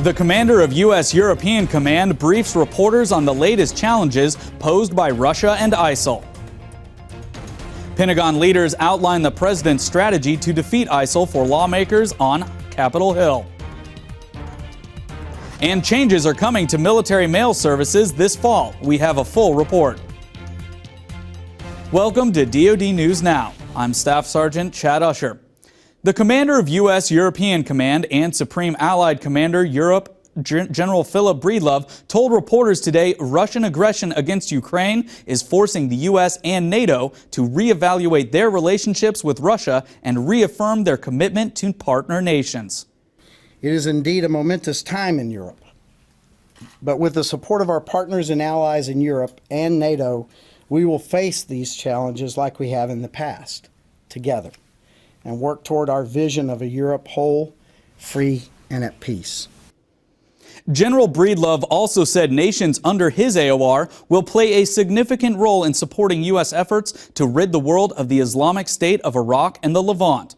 The commander of U.S. European Command briefs reporters on the latest challenges posed by Russia and ISIL. Pentagon leaders outline the president's strategy to defeat ISIL for lawmakers on Capitol Hill. And changes are coming to military mail services this fall. We have a full report. Welcome to DoD News Now. I'm Staff Sergeant Chad Usher. The commander of U.S. European Command and Supreme Allied Commander Europe, General Philip Breedlove, told reporters today Russian aggression against Ukraine is forcing the U.S. and NATO to reevaluate their relationships with Russia and reaffirm their commitment to partner nations. It is indeed a momentous time in Europe. But with the support of our partners and allies in Europe and NATO, we will face these challenges like we have in the past, together, and work toward our vision of a Europe whole, free, and at peace. General Breedlove also said nations under his AOR will play a significant role in supporting U.S. efforts to rid the world of the Islamic State of Iraq and the Levant.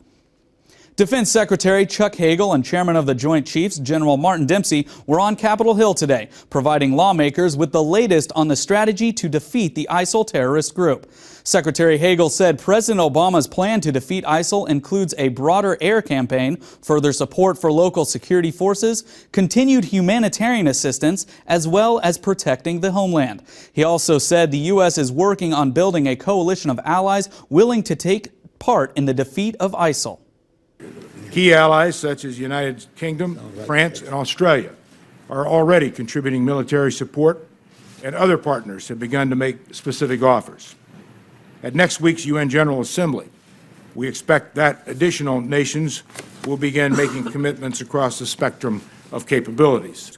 Defense Secretary Chuck Hagel and Chairman of the Joint Chiefs, General Martin Dempsey, were on Capitol Hill today, providing lawmakers with the latest on the strategy to defeat the ISIL terrorist group. Secretary Hagel said President Obama's plan to defeat ISIL includes a broader air campaign, further support for local security forces, continued humanitarian assistance, as well as protecting the homeland. He also said the U.S. is working on building a coalition of allies willing to take part in the defeat of ISIL. Key allies such as the United Kingdom, France, and Australia are already contributing military support, and other partners have begun to make specific offers. At next week's UN General Assembly, we expect that additional nations will begin making commitments across the spectrum of capabilities.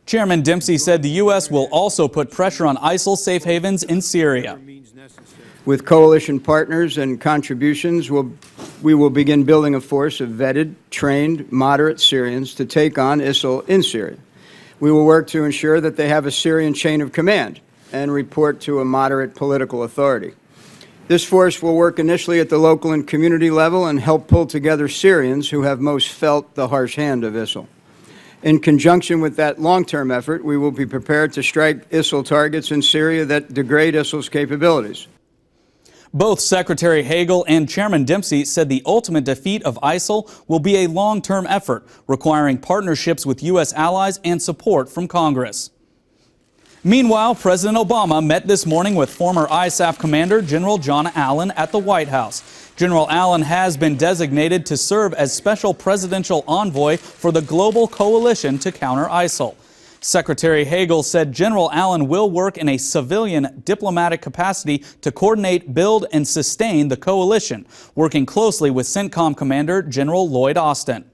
Chairman Dempsey said the U.S. will also put pressure on ISIL safe havens in Syria. With coalition partners and contributions, we will begin building a force of vetted, trained, moderate Syrians to take on ISIL in Syria. We will work to ensure that they have a Syrian chain of command and report to a moderate political authority. This force will work initially at the local and community level and help pull together Syrians who have most felt the harsh hand of ISIL. In conjunction with that long-term effort, we will be prepared to strike ISIL targets in Syria that degrade ISIL's capabilities. Both Secretary Hagel and Chairman Dempsey said the ultimate defeat of ISIL will be a long-term effort, requiring partnerships with U.S. allies and support from Congress. Meanwhile, President Obama met this morning with former ISAF Commander General John Allen at the White House. General Allen has been designated to serve as Special Presidential Envoy for the Global Coalition to counter ISIL. Secretary Hagel said General Allen will work in a civilian diplomatic capacity to coordinate, build, and sustain the coalition, working closely with CENTCOM Commander General Lloyd Austin.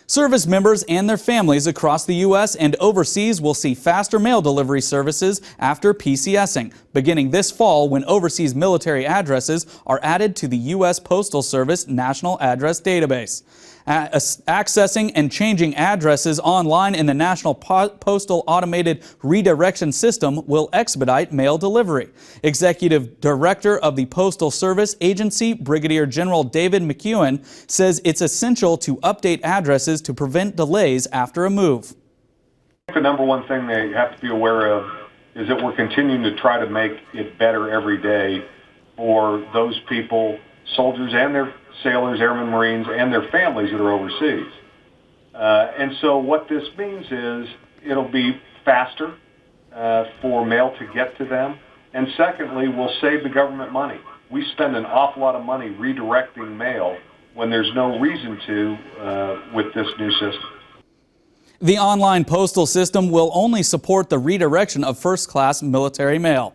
Service members and their families across the U.S. and overseas will see faster mail delivery services after PCSing, beginning this fall when overseas military addresses are added to the U.S. Postal Service National Address Database. Accessing and changing addresses online in the National Postal Automated Redirection System will expedite mail delivery. Executive Director of the Postal Service Agency, Brigadier General David McEwen, says it's essential to update addresses to prevent delays after a move. The number one thing they have to be aware of is that we're continuing to try to make it better every day for those people, soldiers and their sailors, airmen, Marines, and their families that are overseas. And so what this means is it'll be faster for mail to get to them. And secondly, we'll save the government money. We spend an awful lot of money redirecting mail when there's no reason to with this new system. The online postal system will only support the redirection of first-class military mail.